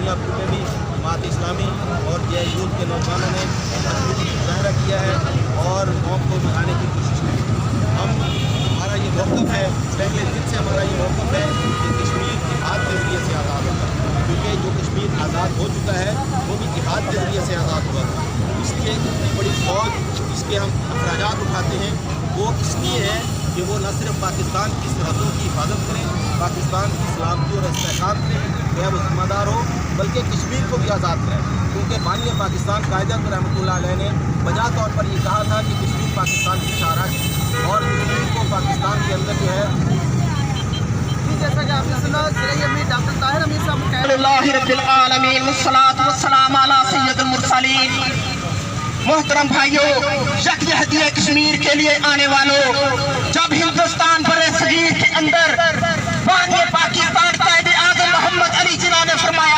دنیاپور میں بھی جماعت اسلامی اور جے یوتھ کے نوجوانوں نے مضبوطی کا مظاہرہ کیا ہے اور قوم کو منانے کی کوشش کی. ہمارا یہ موقف ہے، پہلے دن سے ہمارا یہ موقف ہے کہ کشمیر جہاد کے ذریعے سے آزاد ہوگا، کیونکہ جو کشمیر آزاد ہو چکا ہے وہ بھی جہاد کے ذریعے سے آزاد ہوا تھا. اس کی اتنی بڑی فوج جس کے ہم اخراجات اٹھاتے ہیں وہ اس لیے ہے کہ وہ نہ صرف پاکستان کی سرحدوں کی حفاظت کریں، پاکستان کی سلامتی اور استحکام کے لیے وہ ذمہ دار ہو، بلکہ کشمیر کو بھی آزاد کریں. کیونکہ بانی پاکستان قائد اعظم رحمۃ اللہ علیہ نے بجا طور پر یہ کہا تھا کہ کشمیر پاکستان کی شاہراہ ہے اور کشمیر کو پاکستان کے اندر جو ہے جیسا کہ آپ نے سنا سرئی امیر ڈاکٹر طاہر امیر صاحب کہہ رہے اللہ رب العالمین والصلاة والسلام علی سید المرسلین. محترم بھائیوں، یکجہتی کشمیر کے لیے آنے والوں، جب ہندوستان برِ صغیر کے اندر بانی پاکستان قائد اعظم محمد علی جناح نے فرمایا